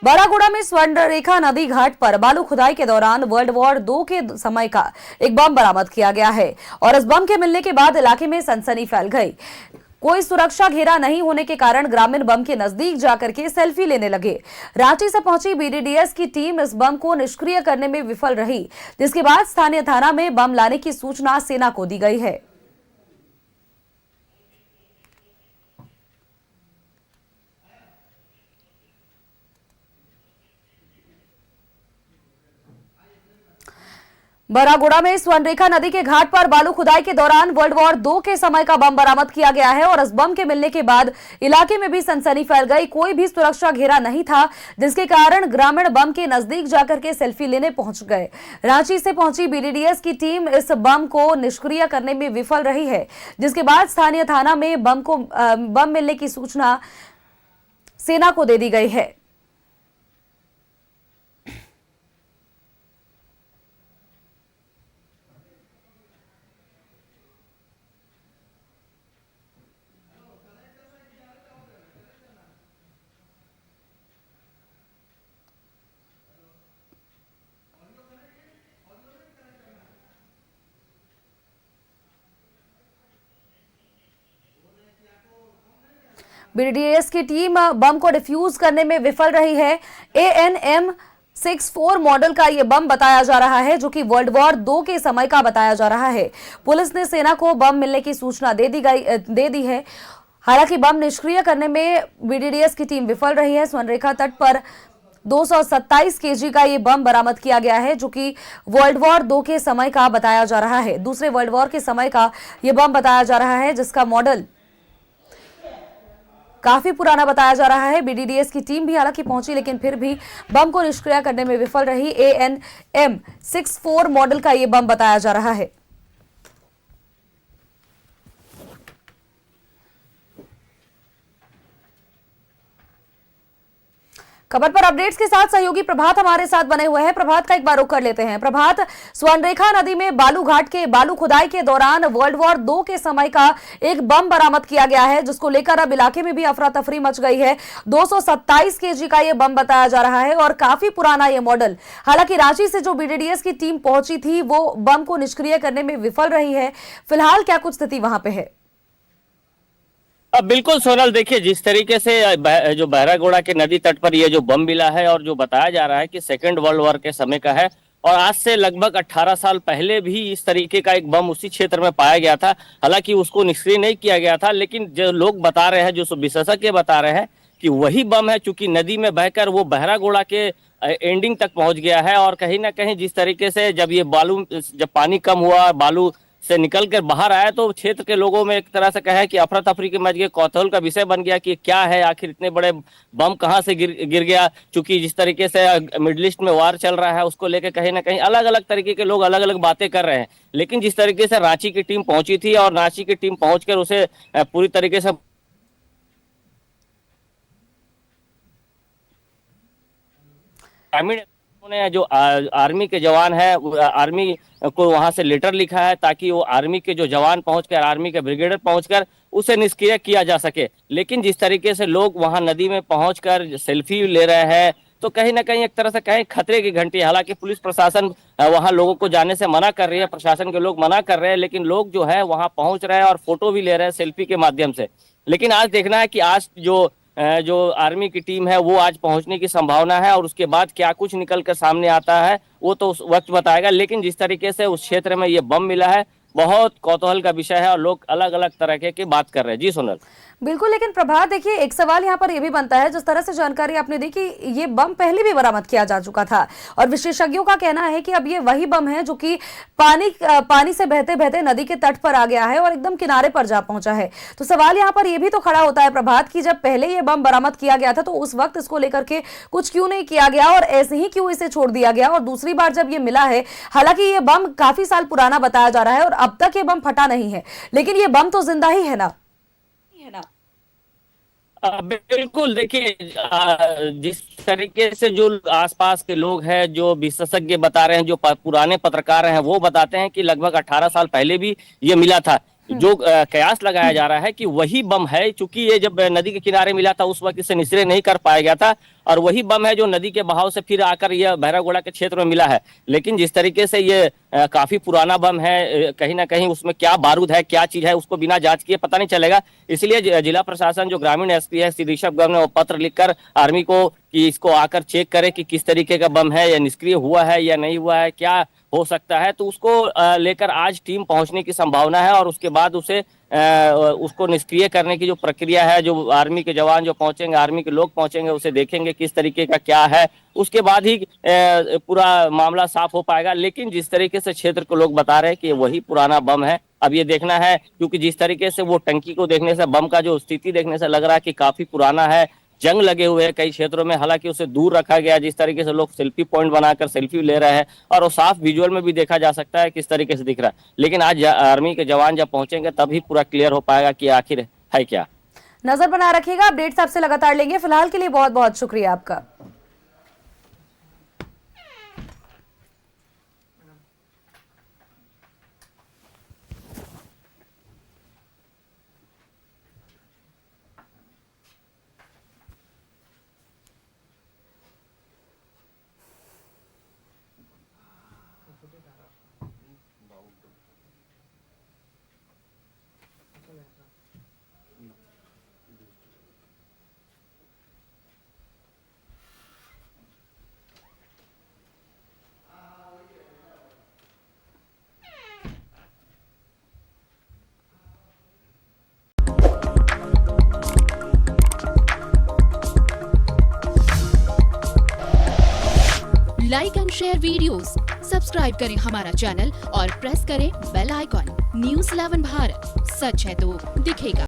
बारागुड़ा में स्वर्णरेखा नदी घाट पर बालू खुदाई के दौरान वर्ल्ड वॉर 2 के समय का एक बम बरामद किया गया है और इस बम के मिलने के बाद इलाके में सनसनी फैल गई। कोई सुरक्षा घेरा नहीं होने के कारण ग्रामीण बम के नजदीक जाकर के सेल्फी लेने लगे। रांची से पहुंची बीडीडीएस की टीम इस बम को निष्क्रिय करने में विफल रही, जिसके बाद स्थानीय थाना में बम लाने की सूचना सेना को दी गई है। बरागुड़ा में स्वर्णरेखा नदी के घाट पर बालू खुदाई के दौरान वर्ल्ड वॉर 2 के समय का बम बरामद किया गया है और इस बम के मिलने के बाद इलाके में भी सनसनी फैल गई। कोई भी सुरक्षा घेरा नहीं था, जिसके कारण ग्रामीण बम के नजदीक जाकर के सेल्फी लेने पहुंच गए। रांची से पहुंची बीडीडीएस की टीम इस बम को निष्क्रिय करने में विफल रही है, जिसके बाद स्थानीय थाना में बम मिलने की सूचना सेना को दे दी गई है। बीडीडीएस की टीम बम को डिफ्यूज करने में विफल रही है। ANM-64 मॉडल का यह बम बताया जा रहा है, जो कि वर्ल्ड वॉर 2 के समय का बताया जा रहा है। पुलिस ने सेना को बम मिलने की सूचना दे दी है। हालांकि बम निष्क्रिय करने में बीडीडीएस की टीम विफल रही है। स्वर्णरेखा तट पर 227 केजी का ये बम बरामद किया गया है, जो कि वर्ल्ड वॉर 2 के समय का बताया जा रहा है। दूसरे वर्ल्ड वॉर के समय का यह बम बताया जा रहा है, जिसका मॉडल काफी पुराना बताया जा रहा है। बीडीडीएस की टीम भी हालांकि पहुंची, लेकिन फिर भी बम को निष्क्रिय करने में विफल रही। ANM-64 मॉडल का यह बम बताया जा रहा है। खबर पर अपडेट्स के साथ सहयोगी प्रभात हमारे साथ बने हुए हैं। प्रभात का एक बार रुख कर लेते हैं। प्रभात, स्वर्णरेखा नदी में बालू घाट के बालू खुदाई के दौरान वर्ल्ड वॉर 2 के समय का एक बम बरामद किया गया है, जिसको लेकर अब इलाके में भी अफरा तफरी मच गई है। 227 केजी का यह बम बताया जा रहा है और काफी पुराना यह मॉडल। हालांकि रांची से जो बीडीडीएस की टीम पहुंची थी, वो बम को निष्क्रिय करने में विफल रही है। फिलहाल क्या कुछ स्थिति वहां पे है? अब बिल्कुल सोनल, देखिए जिस तरीके से जो बहरागोड़ा के नदी तट पर ये जो बम मिला है और जो बताया जा रहा है कि सेकेंड वर्ल्ड वॉर के समय का है, और आज से लगभग 18 साल पहले भी इस तरीके का एक बम उसी क्षेत्र में पाया गया था। हालांकि उसको निष्क्रिय नहीं किया गया था, लेकिन जो लोग बता रहे हैं, जो विशेषज्ञ बता रहे हैं कि वही बम है, चूंकि नदी में बहकर वो बहरागोड़ा के एंडिंग तक पहुंच गया है। और कहीं ना कहीं जिस तरीके से जब पानी कम हुआ, बालू से निकल कर बाहर आया, तो क्षेत्र के लोगों में एक तरह से कहे कि अफरा तफरी के मच गए, कौतूहल का विषय बन गया कि क्या है आखिर, इतने बड़े बम कहां से गिर गया। चूंकि जिस तरीके से मिडिल ईस्ट में वार चल रहा है, उसको लेकर कहीं ना कहीं अलग अलग तरीके के लोग अलग अलग बातें कर रहे हैं। लेकिन जिस तरीके से रांची की टीम पहुंची थी और रांची की टीम पहुंचकर उसे पूरी तरीके से ग्रामीण ने, जो आर्मी के जवान है, आर्मी को वहां से लेटर लिखा है ताकि वो आर्मी के जो जवान पहुंचकर, आर्मी के ब्रिगेडियर पहुंचकर उसे निष्क्रिय किया जा सके। लेकिन जिस तरीके से लोग वहां नदी में पहुंचकर सेल्फी ले रहे हैं, तो कहीं ना कहीं एक तरह से कहीं खतरे की घंटी। हालांकि पुलिस प्रशासन वहां लोगों को जाने से मना कर रही है, प्रशासन के लोग मना कर रहे हैं, लेकिन लोग जो है वहां पहुंच रहे हैं और फोटो भी ले रहे हैं सेल्फी के माध्यम से। लेकिन आज देखना है कि आज जो आर्मी की टीम है वो आज पहुंचने की संभावना है, और उसके बाद क्या कुछ निकल कर सामने आता है वो तो उस वक्त बताएगा। लेकिन जिस तरीके से उस क्षेत्र में ये बम मिला है, बहुत कौतूहल का विषय है और लोग अलग अलग तरह की बात कर रहे हैं। जी सोनल। बिल्कुल, लेकिन प्रभात देखिए, एक सवाल यहाँ पर यह भी बनता है, जिस तरह से जानकारी आपने दी कि ये बम पहले भी बरामद किया जा चुका था और विशेषज्ञों का कहना है कि अब ये वही बम है जो कि पानी से बहते बहते नदी के तट पर आ गया है और एकदम किनारे पर जा पहुंचा है। तो सवाल यहाँ पर यह भी तो खड़ा होता है प्रभात, कि जब पहले ये बम बरामद किया गया था तो उस वक्त इसको लेकर के कुछ क्यों नहीं किया गया और ऐसे ही क्यों इसे छोड़ दिया गया, और दूसरी बार जब ये मिला है, हालांकि ये बम काफी साल पुराना बताया जा रहा है और अब तक ये बम फटा नहीं है, लेकिन ये बम तो जिंदा ही है ना? बिल्कुल, देखिए जिस तरीके से जो आसपास के लोग हैं, जो विशेषज्ञ बता रहे हैं, जो पुराने पत्रकार हैं, वो बताते हैं कि लगभग 18 साल पहले भी ये मिला था। जो कयास लगाया जा रहा है कि वही बम है, चूंकि ये जब नदी के किनारे मिला था उस वक्त इसे निष्क्रिय नहीं कर पाया गया था। और वही बम है जो नदी के बहाव से फिर आकर यह बहरागोड़ा के क्षेत्र में मिला है। लेकिन जिस तरीके से ये काफी पुराना बम है, कहीं ना कहीं उसमें क्या बारूद है, क्या चीज है, उसको बिना जांच किए पता नहीं चलेगा। इसलिए जिला प्रशासन, जो ग्रामीण एसपी है श्री ऋषभ गर्ग ने वो पत्र लिखकर आर्मी को कि इसको आकर चेक करे कि किस तरीके का बम है, या निष्क्रिय हुआ है या नहीं हुआ है, क्या हो सकता है। तो उसको लेकर आज टीम पहुंचने की संभावना है और उसके बाद उसको निष्क्रिय करने की जो प्रक्रिया है, जो आर्मी के जवान जो पहुंचेंगे, आर्मी के लोग पहुंचेंगे, उसे देखेंगे किस तरीके का क्या है, उसके बाद ही पूरा मामला साफ हो पाएगा। लेकिन जिस तरीके से क्षेत्र के लोग बता रहे हैं कि ये वही पुराना बम है, अब ये देखना है, क्योंकि जिस तरीके से वो टंकी को देखने से, बम का जो स्थिति देखने से लग रहा है कि काफी पुराना है, जंग लगे हुए हैं कई क्षेत्रों में। हालांकि उसे दूर रखा गया, जिस तरीके से लोग सेल्फी पॉइंट बनाकर सेल्फी ले रहे हैं, और वो साफ विजुअल में भी देखा जा सकता है किस तरीके से दिख रहा है। लेकिन आज आर्मी के जवान जब पहुंचेंगे तभी पूरा क्लियर हो पाएगा कि आखिर है क्या। नजर बना रखिएगा, अपडेट्स आपसे लगातार लेंगे। फिलहाल के लिए बहुत बहुत शुक्रिया आपका। Like and share videos, subscribe करें हमारा चैनल और प्रेस करें बेल आइकॉन। न्यूज़ 11 भारत, सच है तो दिखेगा।